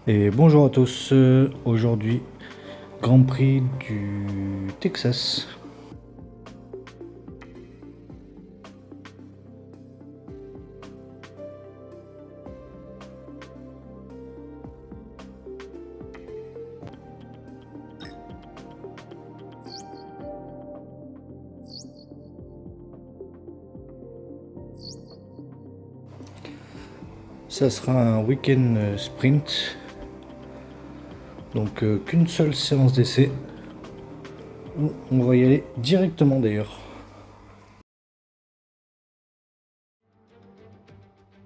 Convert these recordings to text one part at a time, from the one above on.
Et bonjour à tous, aujourd'hui Grand Prix du Texas. Ça sera un week-end sprint, donc qu'une seule séance d'essai. On va y aller directement d'ailleurs.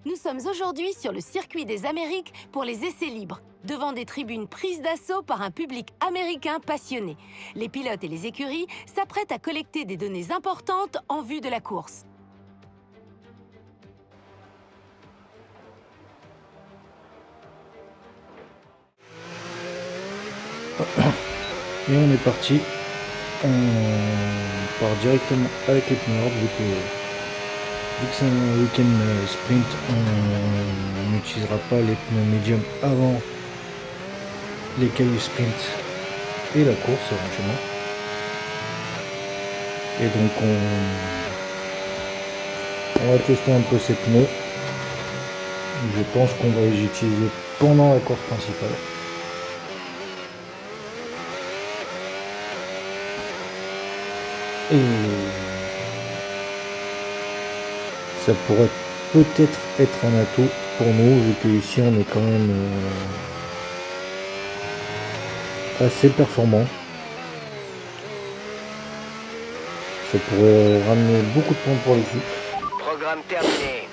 Nous sommes aujourd'hui sur le circuit des Amériques pour les essais libres, devant des tribunes prises d'assaut par un public américain passionné. Les pilotes et les écuries s'apprêtent à collecter des données importantes en vue de la course. Et on est parti. On part directement avec les pneus hard, vu que c'est un week-end sprint, on n'utilisera pas les pneus médium avant les qualifs sprint et la course éventuellement. Et donc on va tester un peu ces pneus. Je pense qu'on va les utiliser pendant la course principale. Et ça pourrait peut-être être un atout pour nous, vu que ici on est quand même assez performant. Ça pourrait ramener beaucoup de points pour l'équipe. Programme terminé.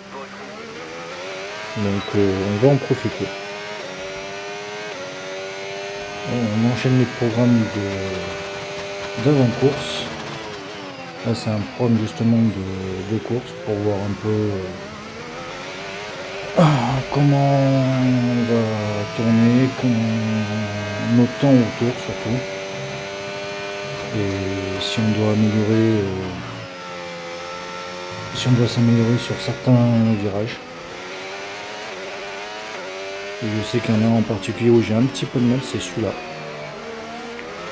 Donc on va en profiter. On enchaîne les programmes d'avant-course. Là c'est un programme justement de course pour voir un peu comment on va tourner, nos temps autour surtout. Et si on doit améliorer, si on doit s'améliorer sur certains virages. Et je sais qu'il y en a en particulier où j'ai un petit peu de mal, c'est celui-là.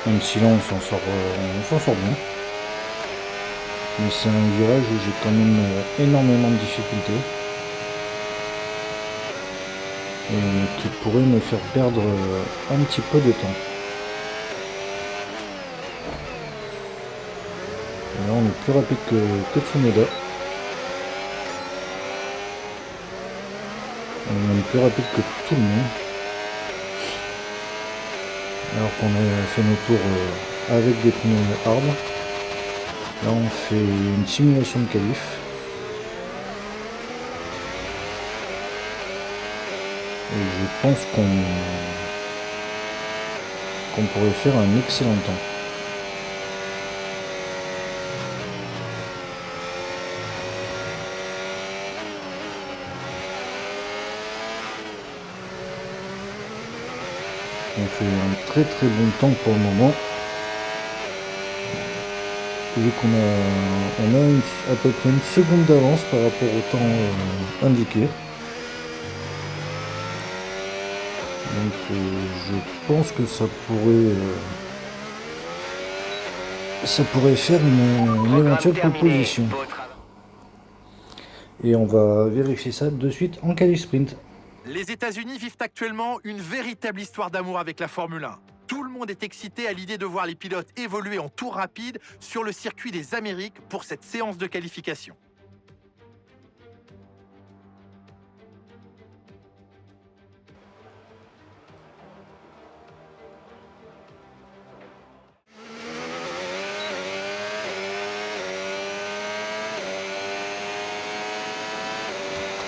Même si là on s'en sort bien. Mais c'est un virage où j'ai quand même énormément de difficultés. Et qui pourrait me faire perdre un petit peu de temps. Et là on est plus rapide que Tsunoda. On est même plus rapide que tout le monde. Alors qu'on a fait nos tours avec des pneus hard. Là on fait une simulation de qualif. Et je pense qu'on pourrait faire un excellent temps. On fait un très très bon temps pour le moment. Vu qu'on a à peu près une seconde d'avance par rapport au temps indiqué. Donc je pense que ça pourrait faire une éventuelle proposition. Et on va vérifier ça de suite en qualif sprint. Les États-Unis vivent actuellement une véritable histoire d'amour avec la Formule 1. Tout le monde est excité à l'idée de voir les pilotes évoluer en tour rapide sur le circuit des Amériques pour cette séance de qualification.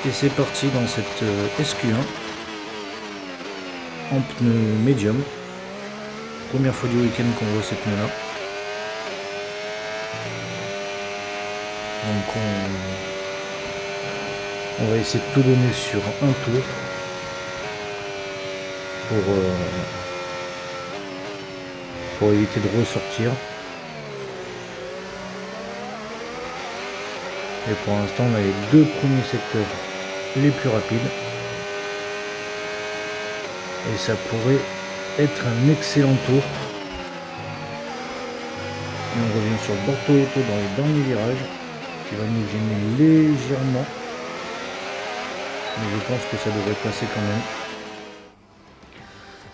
Et c'est parti dans cette SQ1 en pneu médium. Première fois du week-end qu'on voit ces pneus là. Donc on va essayer de tout donner sur un tour pour éviter de ressortir. Et pour l'instant on a les deux premiers secteurs les plus rapides. Et ça pourrait être un excellent tour. Et on revient sur Bortoleto dans les derniers virages, qui va nous gêner légèrement. Mais je pense que ça devrait passer quand même.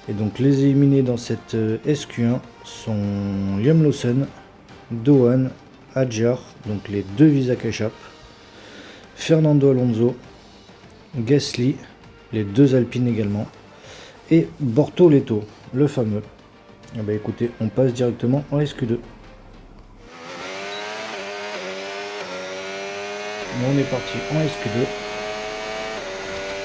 Et donc les éliminés dans cette SQ1 sont Liam Lawson, Doan, Adjar, donc les deux Visa Cash App, Fernando Alonso, Gasly, les deux Alpines également, et Bortoleto, le fameux. Et bah écoutez, on passe directement en SQ2. On est parti en SQ2.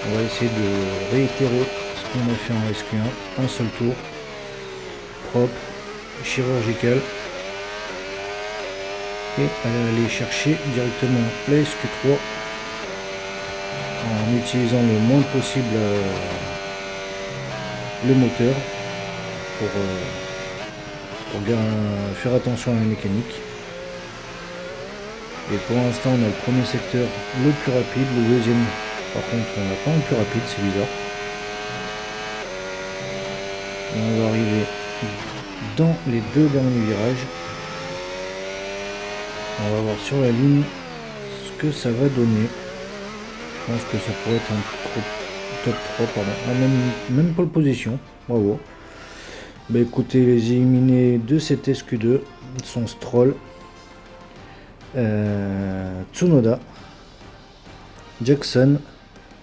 On va essayer de réitérer ce qu'on a fait en SQ1, un seul tour, propre, chirurgical, et aller chercher directement la SQ3 en utilisant le moins possible le moteur pour faire attention à la mécanique. Et pour l'instant on a le premier secteur le plus rapide, le deuxième par contre on n'a pas le plus rapide, c'est bizarre. Et on va arriver dans les deux derniers virages. On va voir sur la ligne ce que ça va donner. Je pense que ça pourrait être un top 3, pardon. Ah, même pole position, bravo. Bah écoutez, les éliminés de cette SQ2 sont Stroll, Tsunoda, Jackson,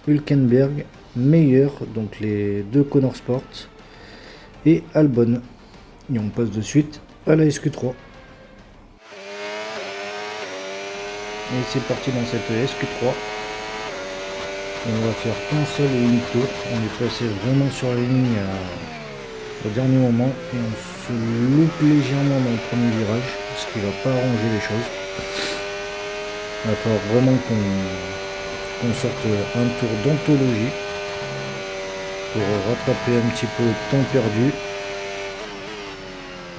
Hülkenberg, Meyer, donc les deux Connor Sport, et Albon. Et on passe de suite à la SQ3. Et c'est parti dans cette SQ3. On va faire un seul et unique tour. On est passé vraiment sur la ligne au dernier moment et on se loupe légèrement dans le premier virage, ce qui va pas arranger les choses. Il va falloir vraiment qu'on sorte un tour d'anthologie pour rattraper un petit peu le temps perdu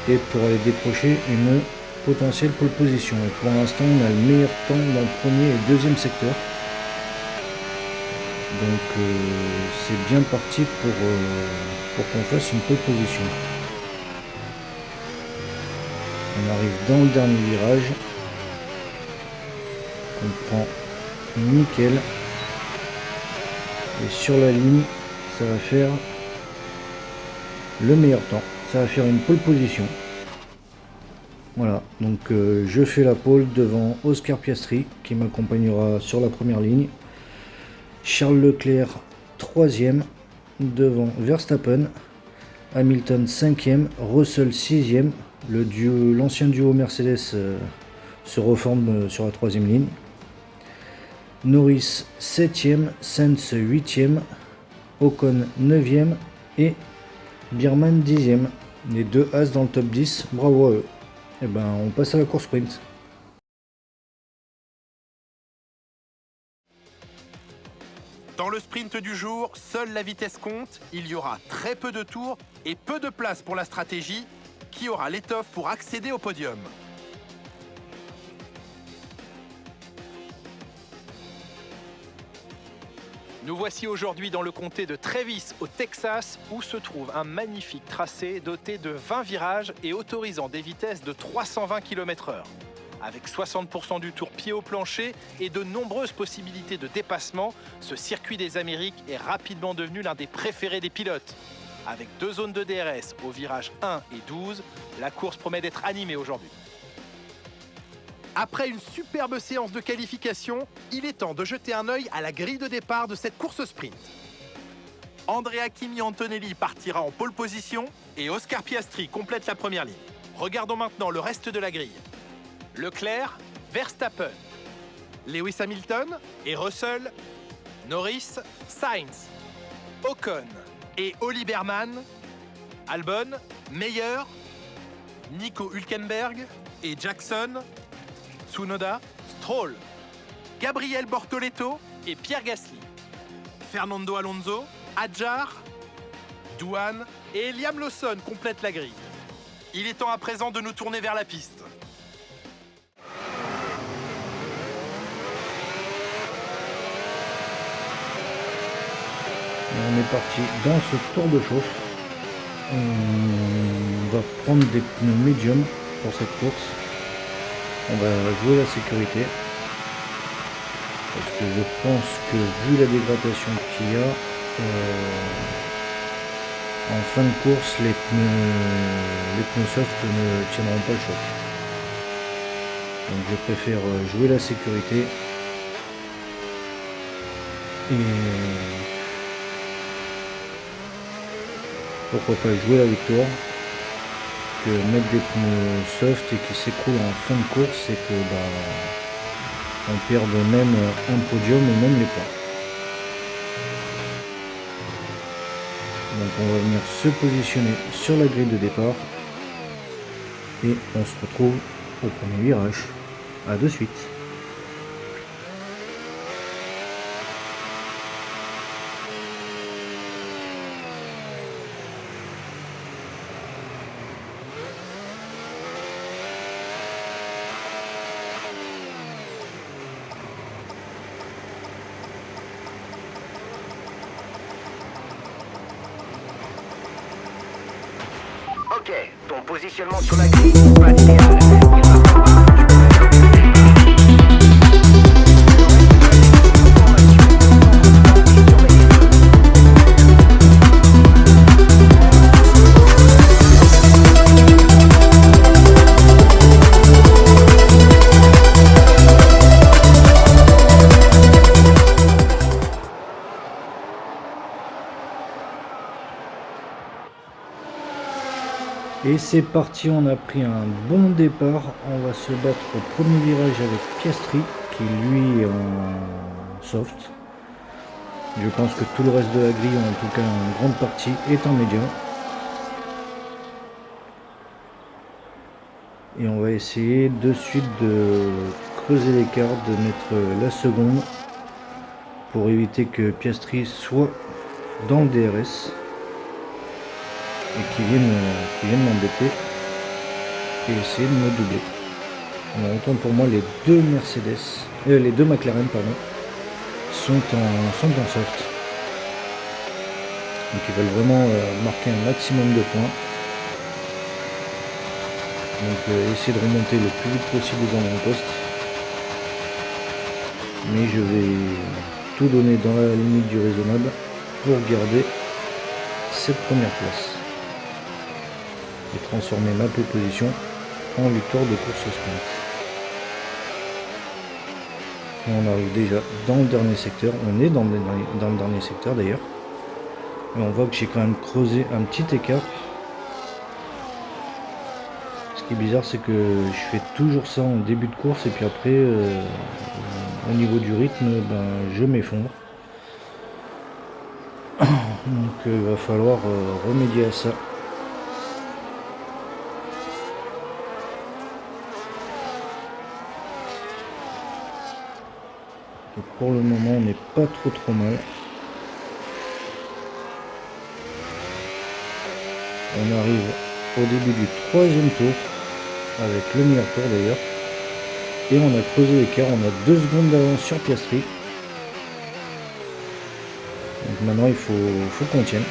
et pour aller décrocher une potentielle pole position. Et pour l'instant on a le meilleur temps dans le premier et deuxième secteur. Donc c'est bien parti pour qu'on fasse une pole position. On arrive dans le dernier virage. On prend nickel. Et sur la ligne, ça va faire le meilleur temps. Ça va faire une pole position. Voilà, donc je fais la pole devant Oscar Piastri qui m'accompagnera sur la première ligne. Charles Leclerc 3e devant Verstappen, Hamilton 5e, Russell 6e, l'ancien duo Mercedes se reforme sur la 3e ligne, Norris 7e, Sainz 8e, Ocon 9e et Biermann 10e. Les deux As dans le top 10, bravo à eux. Et ben on passe à la course sprint. Dans le sprint du jour, seule la vitesse compte, il y aura très peu de tours et peu de place pour la stratégie, qui aura l'étoffe pour accéder au podium. Nous voici aujourd'hui dans le comté de Travis, au Texas, où se trouve un magnifique tracé doté de 20 virages et autorisant des vitesses de 320 km/h. Avec 60% du tour pied au plancher et de nombreuses possibilités de dépassement, ce circuit des Amériques est rapidement devenu l'un des préférés des pilotes. Avec 2 zones de DRS au virage 1 et 12, la course promet d'être animée aujourd'hui. Après une superbe séance de qualification, il est temps de jeter un œil à la grille de départ de cette course sprint. Andrea Kimi Antonelli partira en pole position et Oscar Piastri complète la première ligne. Regardons maintenant le reste de la grille. Leclerc, Verstappen, Lewis Hamilton et Russell, Norris, Sainz, Ocon et Oli Biermann, Albon, Meyer, Nico Hülkenberg et Jackson, Tsunoda, Stroll, Gabriel Bortoleto et Pierre Gasly, Fernando Alonso, Adjar, Doan et Liam Lawson complètent la grille. Il est temps à présent de nous tourner vers la piste. Et on est parti dans ce tour de chauffe. On va prendre des pneus médium pour cette course. On va jouer la sécurité. Parce que je pense que vu la dégradation qu'il y a, en fin de course, les pneus soft ne tiendront pas le choc. Donc je préfère jouer la sécurité et pourquoi pas jouer la victoire que mettre des pneus soft et qui s'écroulent en fin de course et que on perde même un podium ou même les points. Donc on va venir se positionner sur la grille de départ et on se retrouve au premier virage. A de suite. Ok, ton positionnement sur la grille n'est pas idéal. Il va falloir Et c'est parti, on a pris un bon départ. On va se battre au premier virage avec Piastri qui lui est en soft. Je pense que tout le reste de la grille, en tout cas en grande partie, est en médium. Et on va essayer de suite de creuser l'écart, de mettre la seconde pour éviter que Piastri soit dans le DRS et qui viennent m'embêter et essayer de me doubler. Alors autant pour moi les deux McLaren sont en soft. Donc ils veulent vraiment marquer un maximum de points. Donc essayer de remonter le plus vite possible aux avant-postes. Mais je vais tout donner dans la limite du raisonnable pour garder cette première place et transformer ma pole position en victoire de course sprint. Et on arrive déjà dans le dernier secteur, on est dans le dernier secteur d'ailleurs, et on voit que j'ai quand même creusé un petit écart. Ce qui est bizarre, c'est que je fais toujours ça en début de course et puis après au niveau du rythme je m'effondre. Donc il va falloir remédier à ça. Donc pour le moment on n'est pas trop mal. On arrive au début du troisième tour, avec le meilleur tour d'ailleurs. Et on a creusé l'écart, on a 2 secondes d'avance sur Piastri. Donc maintenant il faut qu'on tienne.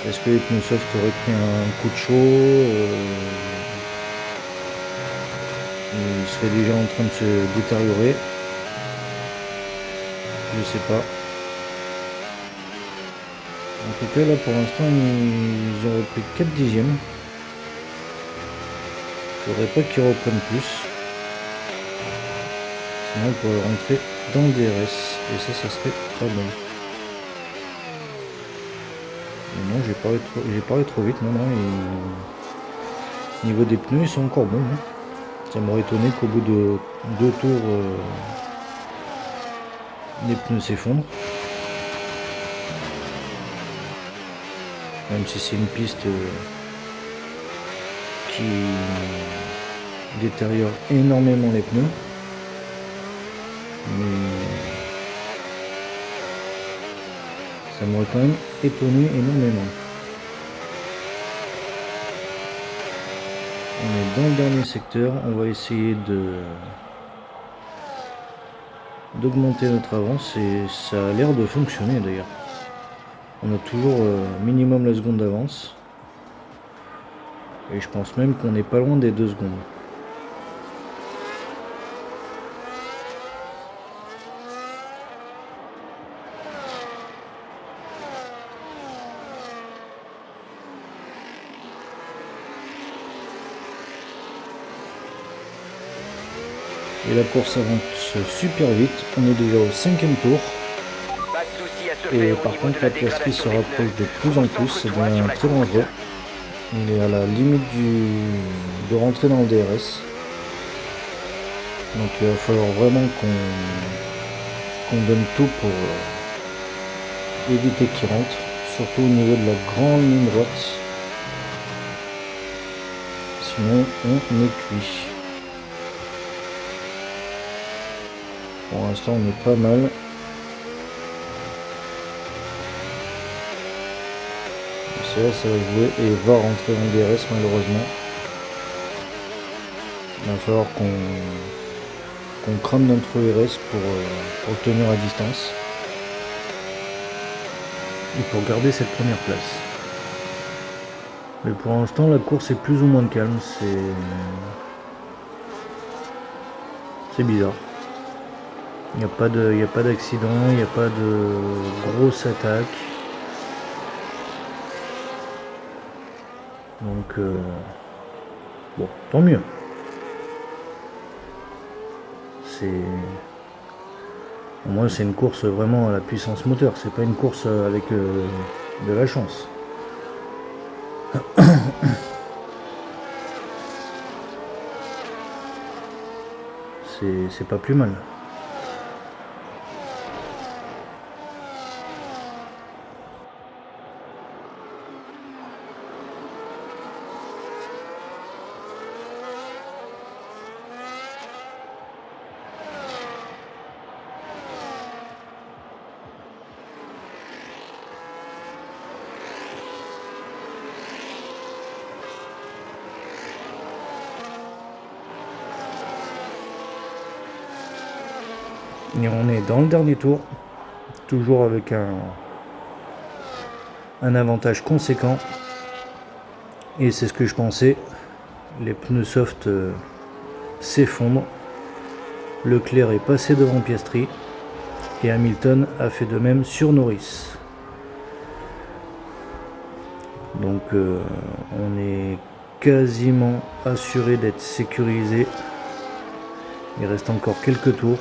Est-ce que les pneus soft auraient pris un coup de chaud ils seraient déjà en train de se détériorer? Je sais pas. En tout cas là pour l'instant ils ont repris 4 dixièmes. Faudrait pas qu'ils reprennent plus. Sinon on pourrait rentrer dans le DRS. Et ça serait pas bon. Mais non, j'ai parlé trop vite. Non, niveau des pneus ils sont encore bons. Hein. Ça m'aurait étonné qu'au bout de 2 tours les pneus s'effondrent. Même si c'est une piste qui détériore énormément les pneus. Mais ça m'aurait quand même étonné énormément. On est dans le dernier secteur, on va essayer de d'augmenter notre avance et ça a l'air de fonctionner d'ailleurs. On a toujours minimum la seconde d'avance. Et je pense même qu'on n'est pas loin des 2 secondes. Et la course avance super vite. On est déjà au 5e tour. Pas de souci à se Et faire au par niveau contre de la la piècerie se dégradation des rapproche de pneus. plus en plus. Ça devient très dangereux. Il est à la limite de rentrer dans le DRS. Donc il va falloir vraiment qu'on donne tout pour éviter qu'il rentre. Surtout au niveau de la grande ligne droite. Sinon on est cuit. Pour l'instant on est pas mal. C'est là ça va jouer et va rentrer dans le DRS malheureusement. Il va falloir qu'on crame notre RS pour le tenir à distance. Et pour garder cette première place. Mais pour l'instant la course est plus ou moins calme, c'est bizarre. Il n'y a pas d'accident, il n'y a pas de grosse attaque. Donc bon, tant mieux. Au moins c'est une course vraiment à la puissance moteur, c'est pas une course avec de la chance. C'est pas plus mal. Et on est dans le dernier tour, toujours avec un avantage conséquent. Et c'est ce que je pensais, les pneus soft s'effondrent. Leclerc est passé devant Piastri et Hamilton a fait de même sur Norris. Donc on est quasiment assuré d'être sécurisé. Il reste encore quelques tours.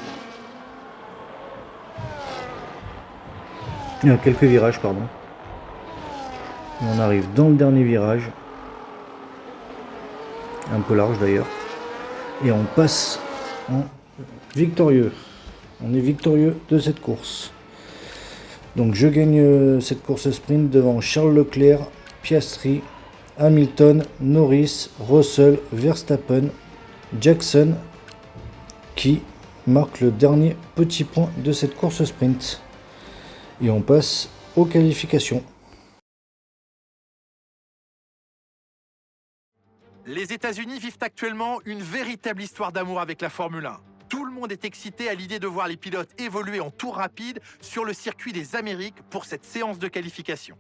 Quelques virages, pardon. Et on arrive dans le dernier virage. Un peu large d'ailleurs. Et on passe en victorieux. On est victorieux de cette course. Donc je gagne cette course sprint devant Charles Leclerc, Piastri, Hamilton, Norris, Russell, Verstappen, Jackson, qui marque le dernier petit point de cette course sprint. Et on passe aux qualifications. Les États-Unis vivent actuellement une véritable histoire d'amour avec la Formule 1. Tout le monde est excité à l'idée de voir les pilotes évoluer en tour rapide sur le circuit des Amériques pour cette séance de qualification.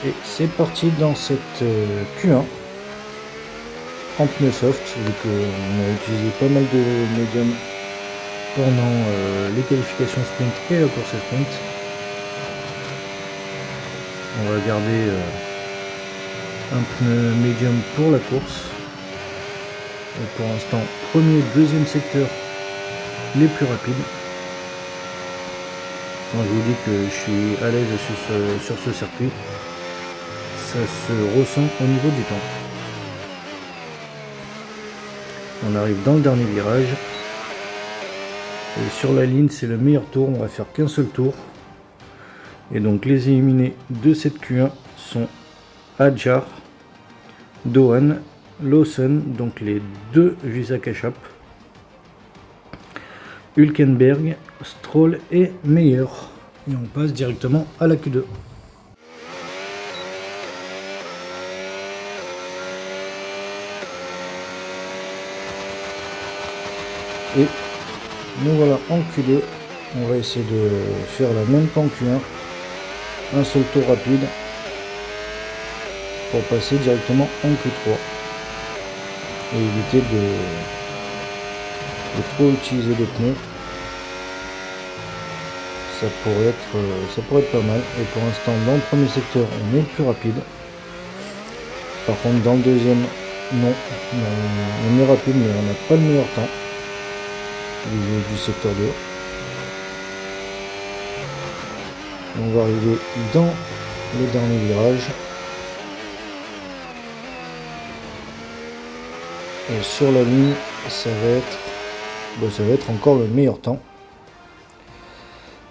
Et c'est parti dans cette Q1 en pneus soft, vu qu'on a utilisé pas mal de médium pendant les qualifications sprint et la course sprint. On va garder un pneu médium pour la course. Et pour l'instant, premier, deuxième secteur les plus rapides. Quand je vous dis que je suis à l'aise sur ce circuit, ça se ressent au niveau du temps. On arrive dans le dernier virage. Et sur la ligne, c'est le meilleur tour. On va faire qu'un seul tour. Et donc les éliminés de cette Q1 sont Hadjar, Dohan Lawson, donc les deux Visa-Ketchup, Hülkenberg, Stroll et Meyer. Et on passe directement à la Q2. Et nous voilà en Q2. On va essayer de faire la même qu'en Q1. Un seul tour rapide pour passer directement en Q3 et éviter de trop utiliser les pneus. Ça pourrait être pas mal. Et pour l'instant, dans le premier secteur, on est le plus rapide. Par contre, dans le deuxième, non. On est rapide, mais on n'a pas le meilleur temps du secteur 2. On va arriver dans le dernier virage. Et sur la ligne, ça va être encore le meilleur temps.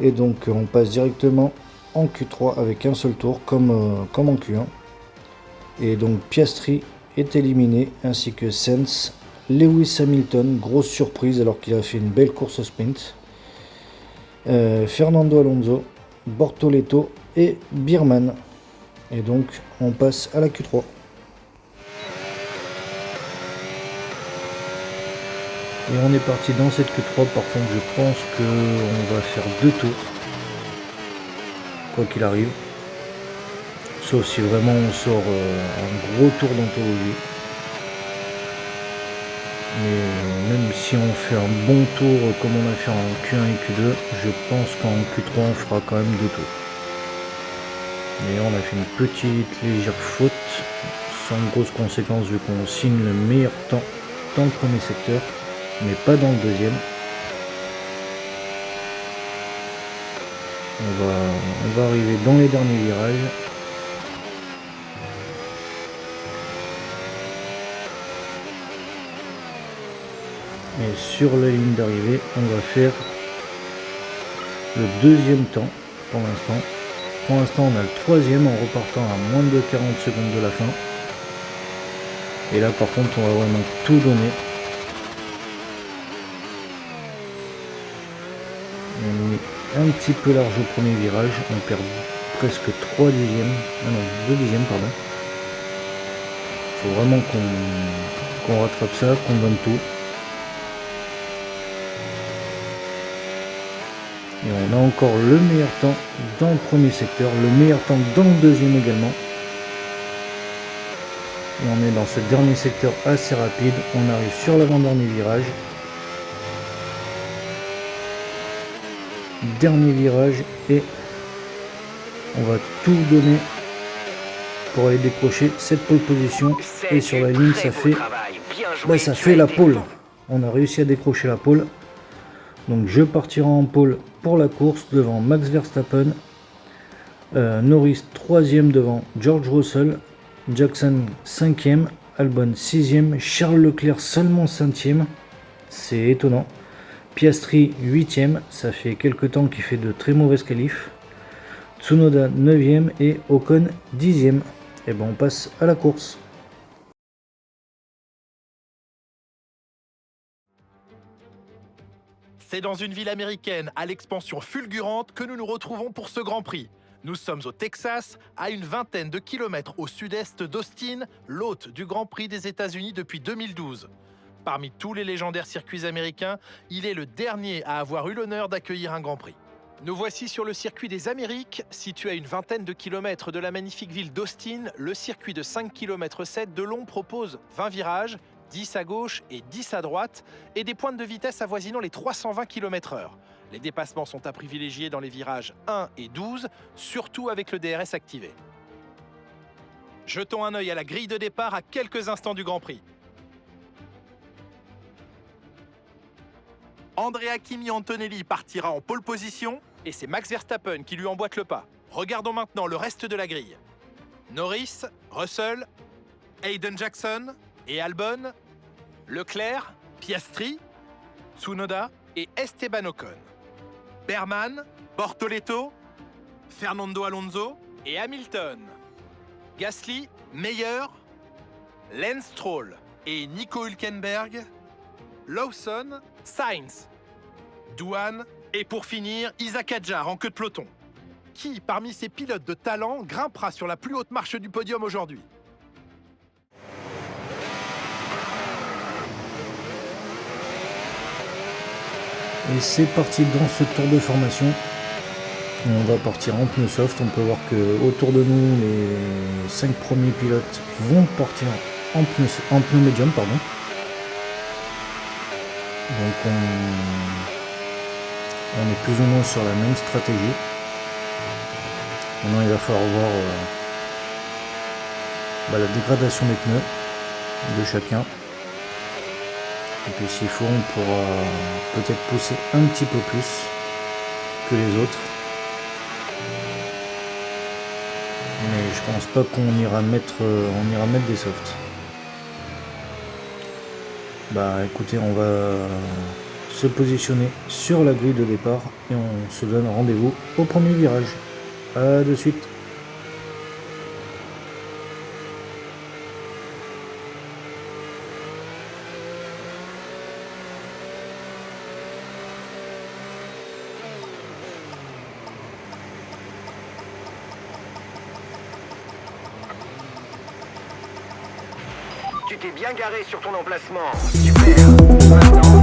Et donc on passe directement en Q3 avec un seul tour comme en Q1. Et donc Piastri est éliminé ainsi que Sainz. Lewis Hamilton, grosse surprise alors qu'il a fait une belle course au sprint. Fernando Alonso, Bortoleto et Biermann. Et donc on passe à la Q3. Et on est parti dans cette Q3, par contre je pense qu'on va faire 2 tours, quoi qu'il arrive. Sauf si vraiment on sort un gros tour d'anthologie. Mais même si on fait un bon tour comme on a fait en Q1 et Q2, je pense qu'en Q3 on fera quand même 2 tours. Et on a fait une petite légère faute, sans grosse conséquence vu qu'on signe le meilleur temps dans le premier secteur, mais pas dans le deuxième. On va arriver dans les derniers virages. Et sur la ligne d'arrivée, on va faire le deuxième temps pour l'instant. Pour l'instant, on a le troisième en repartant à moins de 40 secondes de la fin. Et là, par contre, on va vraiment tout donner. On est un petit peu large au premier virage. On perd presque 3 dixièmes. Ah non, 2 dixièmes, pardon. Il faut vraiment qu'on rattrape ça, qu'on donne tout. Et on a encore le meilleur temps dans le premier secteur, le meilleur temps dans le deuxième également. Et on est dans ce dernier secteur assez rapide. On arrive sur l'avant-dernier virage. Dernier virage et on va tout donner pour aller décrocher cette pole position. Et sur la ligne, ça fait la pole. On a réussi à décrocher la pole. Donc je partirai en pole pour la course devant Max Verstappen, Norris 3e devant George Russell, Jackson 5e, Albon 6e, Charles Leclerc seulement 5e, c'est étonnant, Piastri 8e, ça fait quelques temps qu'il fait de très mauvaises qualifs, Tsunoda 9e et Ocon 10e. Et ben on passe à la course. C'est dans une ville américaine à l'expansion fulgurante que nous nous retrouvons pour ce Grand Prix. Nous sommes au Texas, à une vingtaine de kilomètres au sud-est d'Austin, l'hôte du Grand Prix des États-Unis depuis 2012. Parmi tous les légendaires circuits américains, il est le dernier à avoir eu l'honneur d'accueillir un Grand Prix. Nous voici sur le circuit des Amériques, situé à une vingtaine de kilomètres de la magnifique ville d'Austin. Le circuit de 5 km 7 de long propose 20 virages, 10 à gauche et 10 à droite, et des pointes de vitesse avoisinant les 320 km/h. Les dépassements sont à privilégier dans les virages 1 et 12, surtout avec le DRS activé. Jetons un œil à la grille de départ à quelques instants du Grand Prix. Andrea Kimi Antonelli partira en pole position, et c'est Max Verstappen qui lui emboîte le pas. Regardons maintenant le reste de la grille. Norris, Russell, Hayden Jackson et Albon, Leclerc, Piastri, Tsunoda et Esteban Ocon. Biermann, Bortoleto, Fernando Alonso et Hamilton. Gasly, Meyer, Lance Stroll et Nico Hülkenberg, Lawson, Sainz, Douane et pour finir, Isaac Hadjar en queue de peloton. Qui, parmi ces pilotes de talent, grimpera sur la plus haute marche du podium aujourd'hui? Et c'est parti dans ce tour de formation. On va partir en pneus soft. On peut voir que autour de nous, les 5 premiers pilotes vont partir en pneus médium, pardon. Donc on est plus ou moins sur la même stratégie. Maintenant il va falloir voir la dégradation des pneus de chacun. Et puis s'il faut, on pourra peut-être pousser un petit peu plus que les autres. Mais je pense pas qu'on ira mettre des softs. Écoutez, on va se positionner sur la grille de départ et on se donne rendez-vous au premier virage. A de suite. Tu t'es bien garé sur ton emplacement. Super. Maintenant,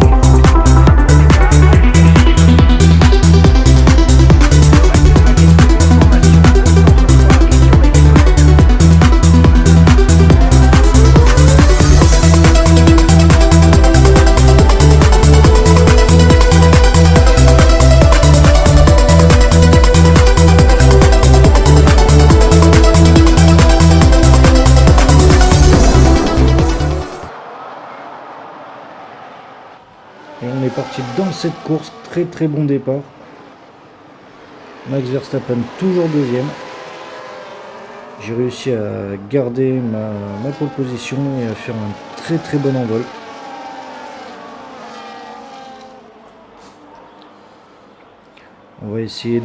Et on est parti dans cette course, très bon départ. Max Verstappen toujours deuxième. J'ai réussi à garder ma pole position et à faire un très bon envol. On va essayer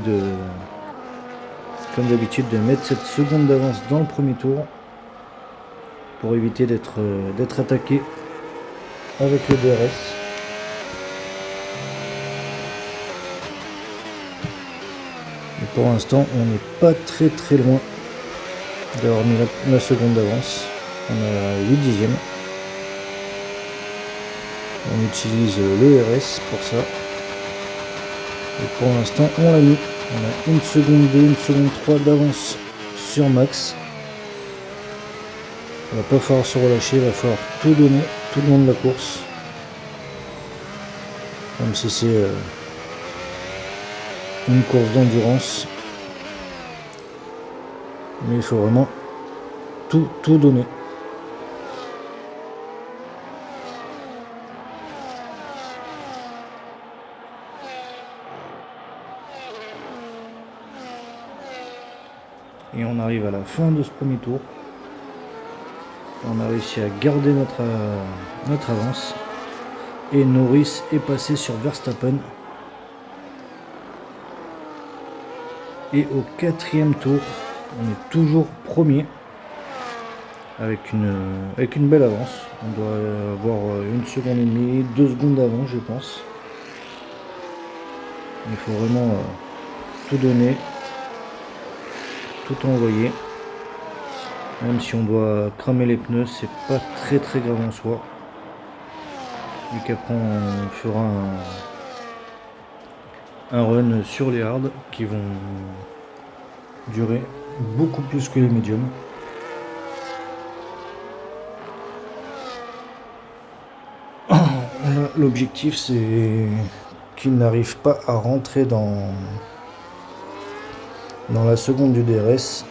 comme d'habitude, de mettre cette seconde d'avance dans le premier tour pour éviter d'être attaqué avec le DRS. Et pour l'instant, on n'est pas très loin d'avoir mis la seconde d'avance. On a 8 dixièmes. On utilise le RS pour ça. Et pour l'instant, on l'a mis. On a 1 seconde 2, 1 seconde 3 d'avance sur Max. Il va pas falloir se relâcher, il va falloir tout donner tout le long de la course. Même si c'est une course d'endurance, mais il faut vraiment tout donner. Et on arrive à la fin de ce premier tour. On a réussi à garder notre avance et Norris est passé sur Verstappen. Et au 4e tour, on est toujours premier avec une belle avance. On doit avoir 1 seconde et demie, 2 secondes d'avance, je pense. Il faut vraiment tout donner, tout envoyer. Même si on doit cramer les pneus, c'est pas très grave en soi. Et qu'après on fera un run sur les hards qui vont durer beaucoup plus que les médiums. L'objectif c'est qu'ils n'arrivent pas à rentrer dans la seconde du DRS.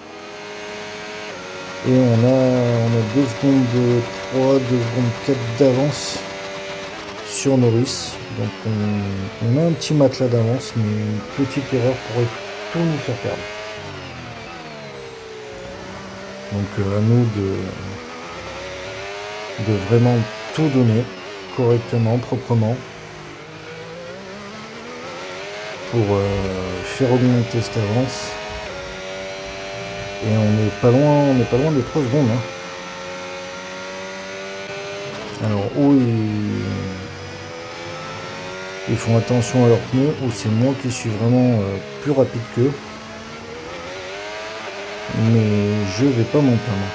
Et on a 2 secondes 3, 2 secondes 4 d'avance sur Norris. Donc on a un petit matelas d'avance, mais une petite erreur pourrait tout nous faire perdre. Donc à nous de vraiment tout donner correctement, proprement, pour faire augmenter cette avance. Et on n'est pas loin des 3 secondes. Alors, ils font attention à leurs pneus, ou c'est moi qui suis vraiment plus rapide qu'eux. Mais je vais pas m'en plaindre.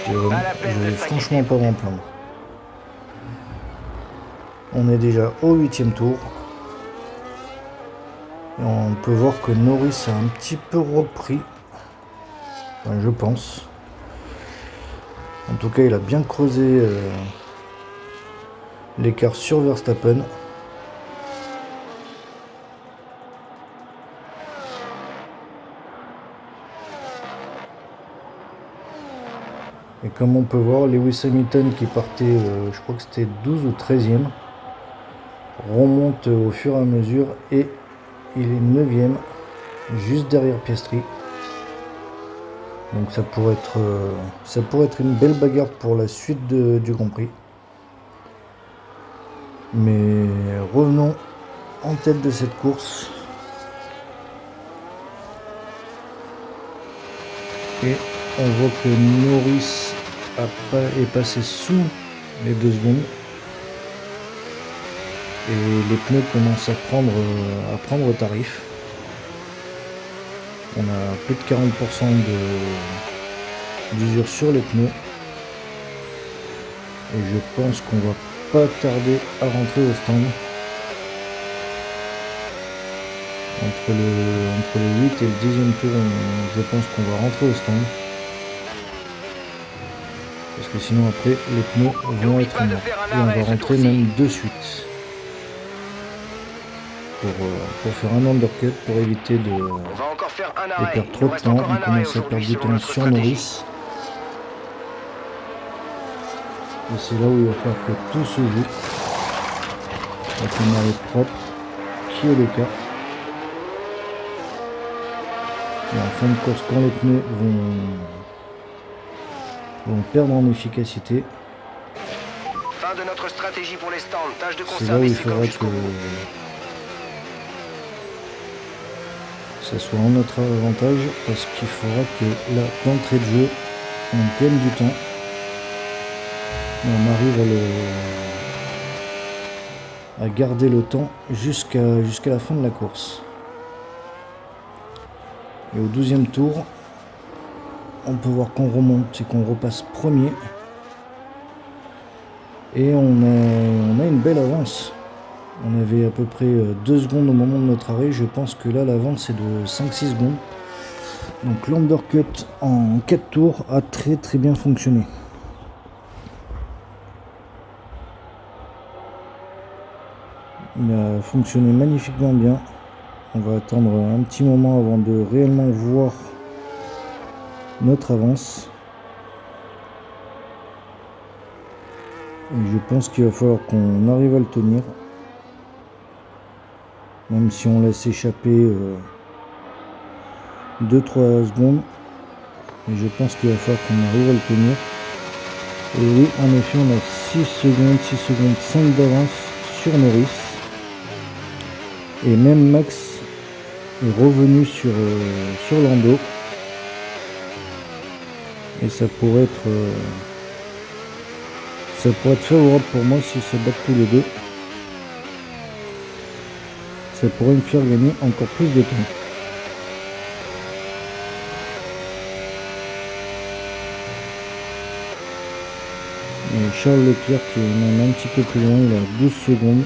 Je vais franchement pas m'en plaindre. On est déjà au 8e tour. Et on peut voir que Norris a un petit peu repris. Enfin, je pense. En tout cas, il a bien creusé l'écart sur Verstappen. Et comme on peut voir, Lewis Hamilton qui partait, je crois que c'était 12 ou 13e, remonte au fur et à mesure et il est 9e, juste derrière Piastri. Donc ça pourrait être une belle bagarre pour la suite du Grand Prix. Mais revenons en tête de cette course. Et on voit que Norris est passé sous les 2 secondes. Et les pneus commencent à prendre tarif. On a plus de 40% d'usure sur les pneus. Et je pense qu'on va pas tarder à rentrer au stand. Entre le 8 et le 10e tour, je pense qu'on va rentrer au stand. Parce que sinon après les pneus vont être morts. Et on va rentrer même de suite. Pour faire un undercut, pour éviter de perdre trop de temps. On commence à perdre du temps sur Norris. Et c'est là où il va falloir que tout se joue. Avec un arrêt propre, qui est le cas. Et en fin de course, quand les pneus vont perdre en efficacité, Fin de notre stratégie pour les stands. Tâche de c'est là où conserver il ces corps faudra jusqu'au que bout. ça soit en notre avantage, parce qu'il faudra que là, d'entrée de jeu, on gagne du temps. Et on arrive à garder le temps jusqu'à la fin de la course. Et au 12e tour, on peut voir qu'on remonte et qu'on repasse premier. Et on a une belle avance. On avait à peu près 2 secondes au moment de notre arrêt. Je pense que là, l'avance c'est de 5-6 secondes. Donc l'undercut en 4 tours a très bien fonctionné. Il a fonctionné magnifiquement bien. On va attendre un petit moment avant de réellement voir notre avance. Et je pense qu'il va falloir qu'on arrive à le tenir. Même si on laisse échapper 2-3 secondes. Mais je pense qu'il va falloir qu'on arrive à le tenir. Et oui, en effet, on a 6 secondes 5 d'avance sur Norris. Et même Max est revenu sur Lando. Et ça pourrait être favorable pour moi s'ils se battent tous les deux. Ça pourrait me faire gagner encore plus de temps. Et Charles Leclerc qui est même un petit peu plus loin, il a 12 secondes.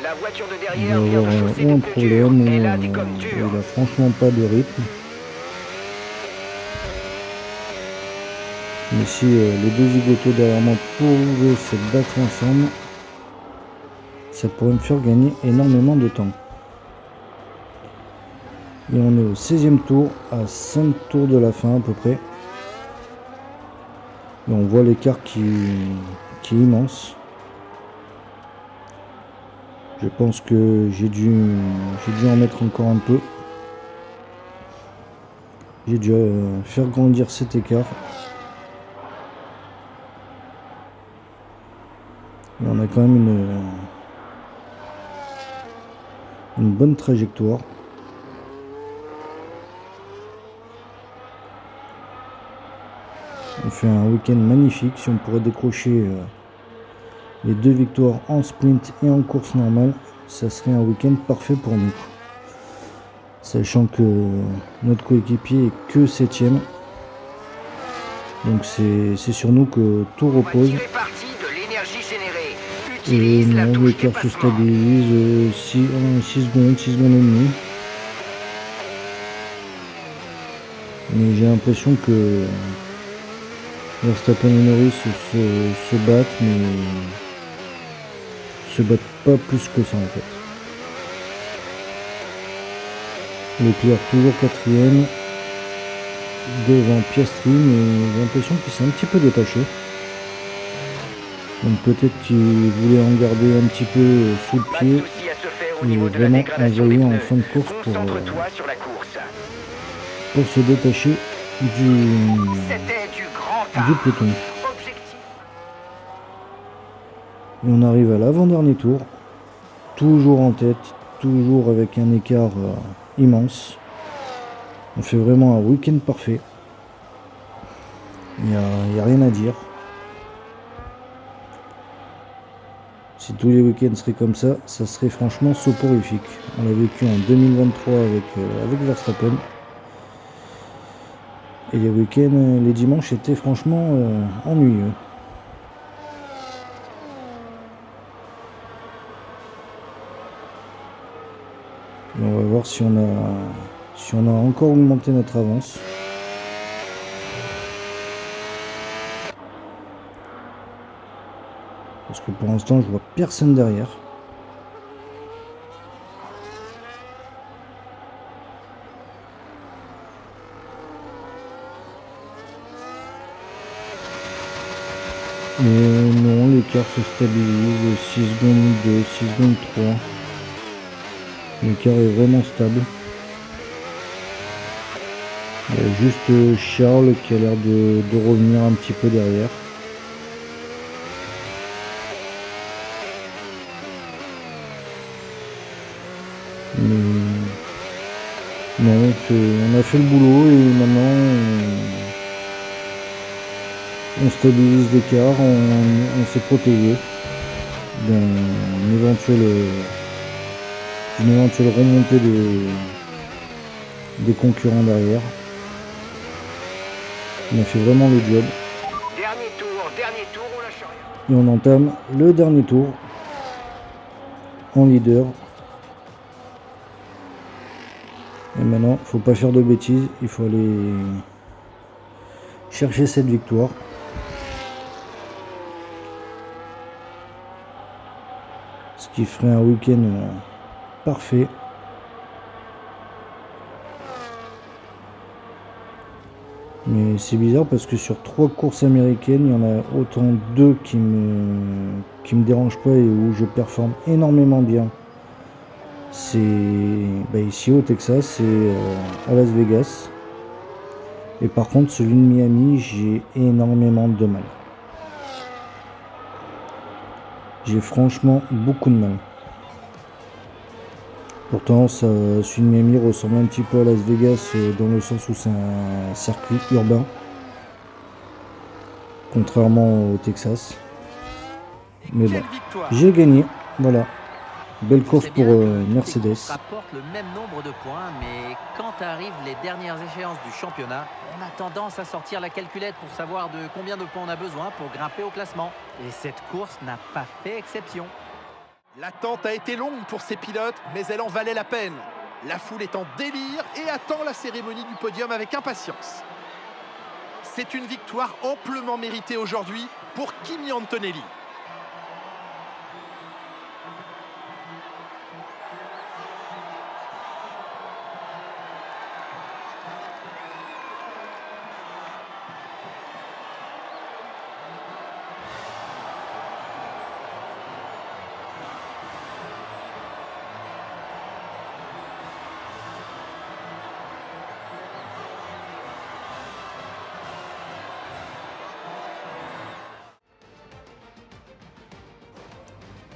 La voiture de Il derrière va vient avoir de chausser ou des un pneus problème durs. Et là, ou des gommes dures. il a franchement pas de rythme. Mais si les deux zigotos derrière moi pouvaient se battre ensemble, ça pourrait me faire gagner énormément de temps. Et on est au 16e tour, à 5 tours de la fin à peu près. Et on voit l'écart qui est immense. Je pense que j'ai dû en mettre encore un peu. J'ai dû faire grandir cet écart. Et on a quand même une bonne trajectoire. fait un week-end magnifique. Si on pourrait décrocher les 2 victoires en sprint et en course normale, ça serait un week-end parfait pour nous. Sachant que notre coéquipier est que 7ème. Donc c'est sur nous que tout On va repose. tirer parti de l'énergie générée. Et Utilise la non, touche l'écart se dépassement. stabilise 6 secondes, 6 secondes et demie. Mais j'ai l'impression que Verstappen et Norris se battent, mais se battent pas plus que ça en fait. Leclerc toujours 4ème, devant Piastri, mais j'ai l'impression qu'il s'est un petit peu détaché. Donc peut-être qu'il voulait en garder un petit peu sous le Pas pied. de souci à se faire au Il niveau est de la vraiment dégradation des envoyé en pneus. fin de course Concentre-toi sur la course. pour se détacher C'était du grand du art. peloton. Objectif. Et on arrive à l'avant-dernier tour, toujours en tête, toujours avec un écart immense. On fait vraiment un week-end parfait. Il n'y a rien à dire. Si tous les week-ends seraient comme ça, ça serait franchement soporifique. On l'a vécu en 2023 avec Verstappen. Et les week-ends, les dimanches étaient franchement ennuyeux. Et on va voir si on a encore augmenté notre avance. Parce que pour l'instant, je vois personne derrière. Et non, l'écart se stabilise. 6 secondes 2, 6 secondes 3. L'écart est vraiment stable. Il y a juste Charles qui a l'air de revenir un petit peu derrière. Mais non, on a fait le boulot et maintenant on stabilise l'écart, on s'est protégé d'une éventuelle remontée des concurrents derrière. On a fait vraiment le job Dernier tour, on lâche rien. et on entame le dernier tour en leader. Et maintenant, il ne faut pas faire de bêtises, il faut aller chercher cette victoire. Ce qui ferait un week-end parfait. Mais c'est bizarre parce que sur 3 courses américaines, il y en a autant 2 qui me dérangent pas et où je performe énormément bien. C'est ici au Texas, c'est à Las Vegas. Et par contre, celui de Miami, j'ai énormément de mal. J'ai franchement beaucoup de mal. Pourtant, celui de Miami ressemble un petit peu à Las Vegas dans le sens où c'est un circuit urbain. Contrairement au Texas. Mais bon, Quelle victoire! j'ai gagné. Voilà. Belle course C'est pour bien que Mercedes. l'équipe rapporte le même nombre de points, mais quand arrivent les dernières échéances du championnat, on a tendance à sortir la calculette pour savoir de combien de points on a besoin pour grimper au classement. Et cette course n'a pas fait exception. L'attente a été longue pour ces pilotes, mais elle en valait la peine. La foule est en délire et attend la cérémonie du podium avec impatience. C'est une victoire amplement méritée aujourd'hui pour Kimi Antonelli.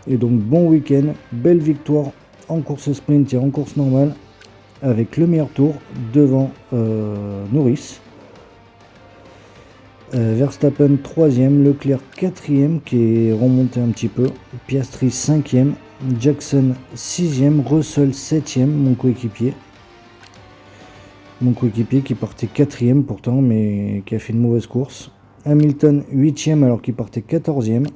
Et donc bon week-end, belle victoire en course sprint et en course normale avec le meilleur tour devant Norris. Verstappen 3e, Leclerc 4e qui est remonté un petit peu, Piastri 5e, Jackson 6e, Russell 7e, mon coéquipier qui partait 4e pourtant mais qui a fait une mauvaise course. Hamilton 8e alors qu'il partait 14e,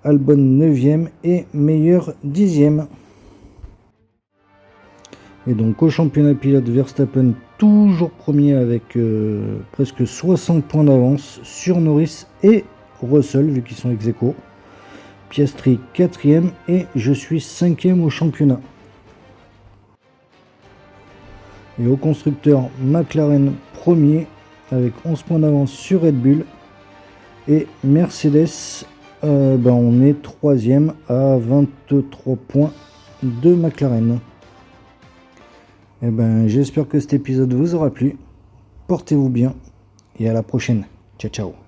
Albon 9e et Meilleur 10e. Et donc au championnat pilote, Verstappen toujours premier avec presque 60 points d'avance sur Norris et Russell vu qu'ils sont ex-aequo. Piastri 4e et je suis 5e au championnat. Et au constructeur, McLaren premier avec 11 points d'avance sur Red Bull. Et Mercedes, on est 3e à 23 points de McLaren. J'espère que cet épisode vous aura plu. Portez-vous bien et à la prochaine. Ciao ciao.